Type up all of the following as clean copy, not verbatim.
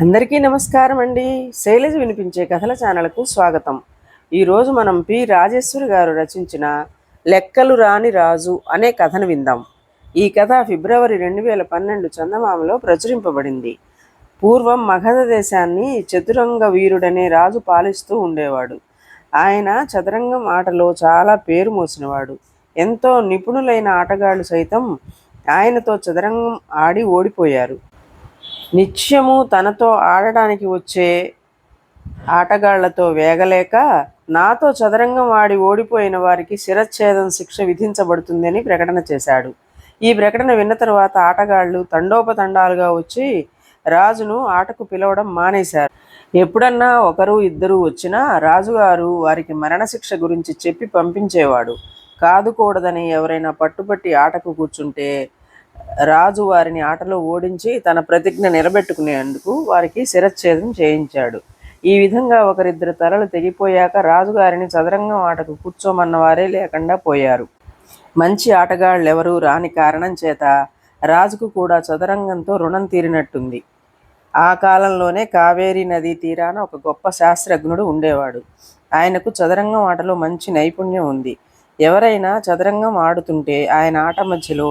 అందరికీ నమస్కారం అండి. శైలజ వినిపించే కథల ఛానల్కు స్వాగతం. ఈరోజు మనం పి రాజేశ్వరి గారు రచించిన లెక్కలు రాని రాజు అనే కథను విందాం. ఈ కథ ఫిబ్రవరి 2012 చందమామలో ప్రచురింపబడింది. పూర్వం మగధ దేశాన్ని చతురంగ వీరుడనే రాజు పాలిస్తూ ఉండేవాడు. ఆయన చదరంగం ఆటలో చాలా పేరు మోసినవాడు. ఎంతో నిపుణులైన ఆటగాళ్లు సైతం ఆయనతో చదరంగం ఆడి ఓడిపోయారు. నిత్యము తనతో ఆడడానికి వచ్చే ఆటగాళ్లతో వేగలేక నాతో చదరంగం ఆడి ఓడిపోయిన వారికి శిరచ్ఛేదం శిక్ష విధించబడుతుందని ప్రకటన చేశాడు. ఈ ప్రకటన విన్న తరువాత ఆటగాళ్లు తండోపతండాలుగా వచ్చి రాజును ఆటకు పిలవడం మానేశారు. ఎప్పుడన్నా ఒకరు ఇద్దరు వచ్చినా రాజుగారు వారికి మరణశిక్ష గురించి చెప్పి పంపించేవాడు. కాదుకూడదని ఎవరైనా పట్టుబట్టి ఆటకు కూర్చుంటే రాజు వారిని ఆటలో ఓడించి తన ప్రతిజ్ఞ నిలబెట్టుకునేందుకు వారికి శిరచ్ఛేదం చేయించాడు. ఈ విధంగా ఒకరిద్దరు తలలు తెగిపోయాక రాజుగారిని చదరంగం ఆటకు కూర్చోమన్న వారే లేకుండా పోయారు. మంచి ఆటగాళ్ళెవరూ రాని కారణం చేత రాజుకు కూడా చదరంగంతో రుణం తీరినట్టుంది. ఆ కాలంలోనే కావేరీ నదీ తీరాన ఒక గొప్ప శాస్త్రజ్ఞుడు ఉండేవాడు. ఆయనకు చదరంగం ఆటలో మంచి నైపుణ్యం ఉంది. ఎవరైనా చదరంగం ఆడుతుంటే ఆయన ఆట మధ్యలో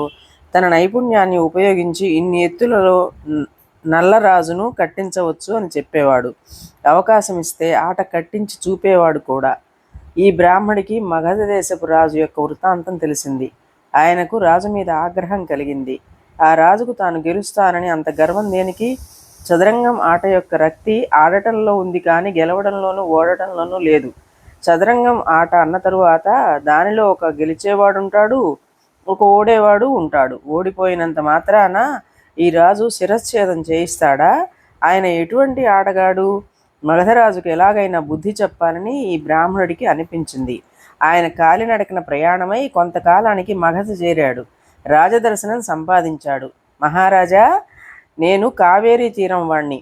తన నైపుణ్యాన్ని ఉపయోగించి ఇన్ని ఎత్తులలో నల్లరాజును కట్టించవచ్చు అని చెప్పేవాడు. అవకాశం ఇస్తే ఆట కట్టించి చూపేవాడు కూడా. ఈ బ్రాహ్మడికి మగధ దేశపు రాజు యొక్క వృత్తాంతం తెలిసింది. ఆయనకు రాజు మీద ఆగ్రహం కలిగింది. ఆ రాజుకు తాను గెలుస్తానని అంత గర్వం దేనికి? చదరంగం ఆట యొక్క రక్తి ఆడటంలో ఉంది కానీ గెలవడంలోనూ ఓడటంలోనూ లేదు. చదరంగం ఆట అన్న తరువాత దానిలో ఒక గెలిచేవాడుంటాడు, ఒక ఓడేవాడు ఉంటాడు. ఓడిపోయినంత మాత్రాన ఈ రాజు శిరచ్ఛేదం చేయిస్తాడా? ఆయన ఎటువంటి ఆటగాడు? మగధరాజుకు ఎలాగైనా బుద్ధి చెప్పాలని ఈ బ్రాహ్మణుడికి అనిపించింది. ఆయన కాలినడకన ప్రయాణమై కొంతకాలానికి మగధ చేరాడు. రాజదర్శనం సంపాదించాడు. మహారాజా, నేను కావేరీ తీరం వాణ్ణి.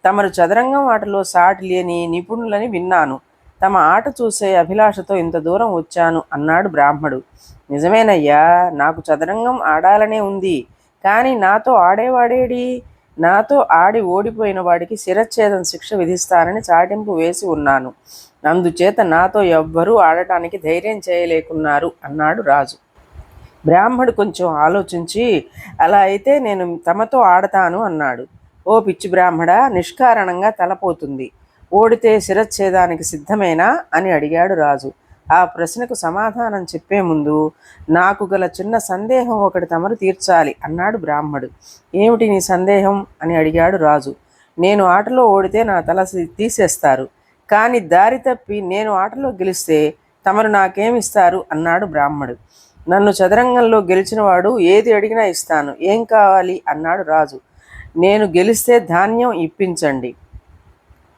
తమరు చదరంగం ఆటలో సాటి లేని నిపుణులని విన్నాను. తమ ఆట చూసే అభిలాషతో ఇంత దూరం వచ్చాను అన్నాడు బ్రాహ్మడు. నిజమేనయ్యా, నాకు చదరంగం ఆడాలనే ఉంది. కానీ నాతో ఆడేవాడేడి? నాతో ఆడి ఓడిపోయిన వాడికి శిరచ్ఛేదం శిక్ష విధిస్తానని చాటింపు వేసి ఉన్నాను. అందుచేత నాతో ఎవ్వరూ ఆడటానికి ధైర్యం చేయలేకున్నారు అన్నాడు రాజు. బ్రాహ్మడు కొంచెం ఆలోచించి, అలా అయితే నేను తమతో ఆడతాను అన్నాడు. ఓ పిచ్చి బ్రాహ్మడా, నిష్కారణంగా తలపోతుంది. ఓడితే శిరచ్ఛేదానికి సిద్ధమేనా అని అడిగాడు రాజు. ఆ ప్రశ్నకు సమాధానం చెప్పే ముందు నాకు గల చిన్న సందేహం ఒకటి తమరు తీర్చాలి అన్నాడు బ్రాహ్మడు. ఏమిటి నీ సందేహం అని అడిగాడు రాజు. నేను ఆటలో ఓడితే నా తల తీసేస్తారు, కానీ దారి తప్పి నేను ఆటలో గెలిస్తే తమరు నాకేమిస్తారు అన్నాడు బ్రాహ్మడు. నన్ను చదరంగంలో గెలిచినవాడు ఏది అడిగినా ఇస్తాను. ఏం కావాలి అన్నాడు రాజు. నేను గెలిస్తే ధాన్యం ఇప్పించండి.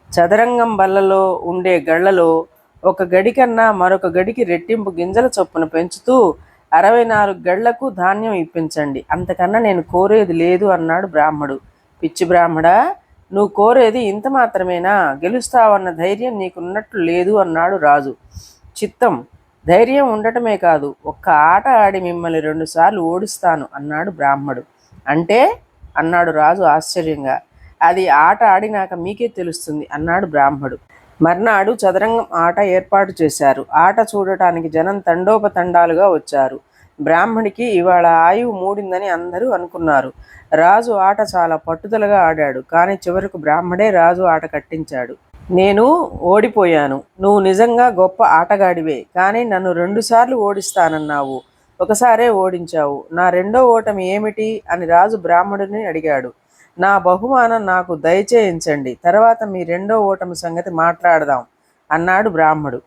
చదరంగం బల్లలో ఉండే గళ్లలో ఒక గడి కన్నా మరొక గడికి రెట్టింపు గింజల చొప్పున పెంచుతూ 64 గళ్లకు ధాన్యం ఇప్పించండి. అంతకన్నా నేను కోరేది లేదు అన్నాడు బ్రాహ్మడు. పిచ్చి బ్రాహ్మడా, నువ్వు కోరేది ఇంత మాత్రమేనా? గెలుస్తావన్న ధైర్యం నీకున్నట్లు లేదు అన్నాడు రాజు. చిత్తం, ధైర్యం ఉండటమే కాదు, ఒక్క ఆట ఆడి మిమ్మల్ని 2 సార్లు ఓడిస్తాను అన్నాడు బ్రాహ్మడు. అంటే అన్నాడు రాజు ఆశ్చర్యంగా. అది ఆట ఆడినాక మీకే తెలుస్తుంది అన్నాడు బ్రాహ్మడు. మర్నాడు చదరంగం ఆట ఏర్పాటు చేశారు. ఆట చూడటానికి జనం తండోపతండాలుగా వచ్చారు. బ్రాహ్మడికి ఇవాళ ఆయువు మూడిందని అందరూ అనుకున్నారు. రాజు ఆట చాలా పట్టుదలగా ఆడాడు. కానీ చివరకు బ్రాహ్మడే రాజు ఆట కట్టించాడు. నేను ఓడిపోయాను. నువ్వు నిజంగా గొప్ప ఆటగాడివే, కానీ నన్ను 2 సార్లు ఓడిస్తానన్నావు. ఒకసారే ఓడించావు. నా రెండో ఓటమి ఏమిటి అని రాజు బ్రాహ్మడిని అడిగాడు. నా బహుమానం నాకు దయచేయించండి, తర్వాత మీ రెండో ఓటమి సంగతి మాట్లాడదాం అన్నాడు బ్రాహ్మడు.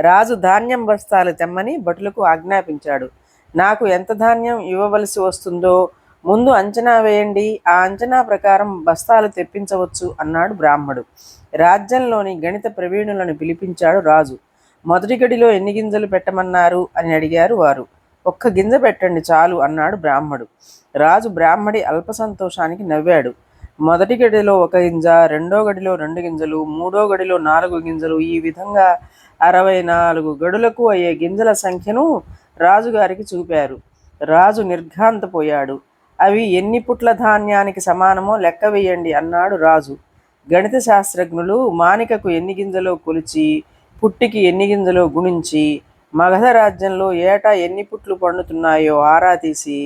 రాజు ధాన్యం బస్తాలు తెమ్మని భటులకు ఆజ్ఞాపించాడు. నాకు ఎంత ధాన్యం ఇవ్వవలసి వస్తుందో ముందు అంచనా వేయండి, ఆ అంచనా ప్రకారం బస్తాలు తెప్పించవచ్చు అన్నాడు బ్రాహ్మడు. రాజ్యంలోని గణిత ప్రవీణులను పిలిపించాడు రాజు. మొదటి గడిలో ఎన్ని గింజలు పెట్టమన్నారు అని అడిగారు వారు. 1 గింజ పెట్టండి చాలు అన్నాడు బ్రాహ్మడు. రాజు బ్రాహ్మడి అల్ప సంతోషానికి నవ్వాడు. మొదటి గడిలో 1 గింజ, రెండో గడిలో 2 గింజలు, మూడో గడిలో 4 గింజలు, ఈ విధంగా 64 గడులకు అయ్యే గింజల సంఖ్యను రాజుగారికి చూపారు. రాజు నిర్ఘాంతపోయాడు. అవి ఎన్ని పుట్ల ధాన్యానికి సమానమో లెక్క వేయండి అన్నాడు రాజు. గణిత శాస్త్రజ్ఞులు మానికకు ఎన్ని గింజలో కొలిచి పుట్టికి ఎన్ని గింజలో గుణించి మగధ రాజ్యంలో ఏటా ఎన్ని పుట్లు పండుతున్నాయో ఆరా తీసి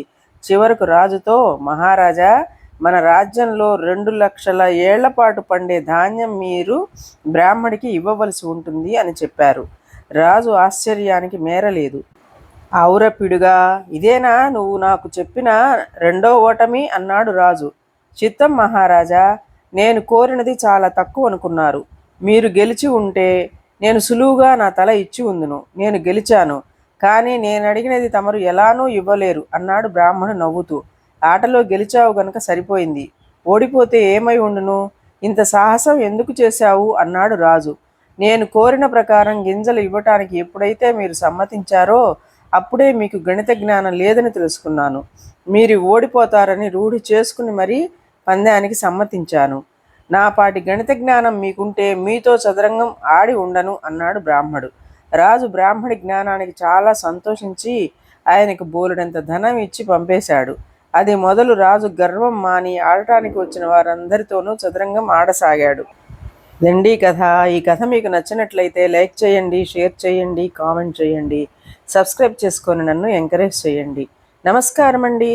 చివరకు రాజుతో, మహారాజా, మన రాజ్యంలో 2,00,000 ఏళ్ల పాటు పండే ధాన్యం మీరు బ్రాహ్మడికి ఇవ్వవలసి ఉంటుంది అని చెప్పారు. రాజు ఆశ్చర్యానికి మేరలేదు. ఔరపిడుగా, ఇదేనా నువ్వు నాకు చెప్పిన రెండో ఓటమి అన్నాడు రాజు. చిత్తం మహారాజా, నేను కోరినది చాలా తక్కువ అనుకున్నారు. మీరు గెలిచి ఉంటే నేను సులువుగా నా తల ఇచ్చి ఉందును. నేను గెలిచాను, కానీ నేను అడిగినది తమరు ఎలానూ ఇవ్వలేరు అన్నాడు బ్రాహ్మణు నవ్వుతూ. ఆటలో గెలిచావు గనుక సరిపోయింది, ఓడిపోతే ఏమై ఉండును? ఇంత సాహసం ఎందుకు చేశావు అన్నాడు రాజు. నేను కోరిన ప్రకారం గింజలు ఇవ్వటానికి ఎప్పుడైతే మీరు సమ్మతించారో అప్పుడే మీకు గణిత జ్ఞానం లేదని తెలుసుకున్నాను. మీరు ఓడిపోతారని రూఢి చేసుకుని మరీ పందానికి సమ్మతించాను. నా పాటి గణిత జ్ఞానం మీకుంటే మీతో చదరంగం ఆడి ఉండను అన్నాడు బ్రాహ్మడు. రాజు బ్రాహ్మడి జ్ఞానానికి చాలా సంతోషించి ఆయనకు బోలెడంత ధనం ఇచ్చి పంపేశాడు. అది మొదలు రాజు గర్వం మాని ఆడటానికి వచ్చిన వారందరితోనూ చదరంగం ఆడసాగాడు. ఇదండి కథ. ఈ కథ మీకు నచ్చినట్లయితే లైక్ చేయండి, షేర్ చేయండి, కామెంట్ చేయండి, సబ్స్క్రైబ్ చేసుకొని నన్ను ఎంకరేజ్ చేయండి. నమస్కారం అండి.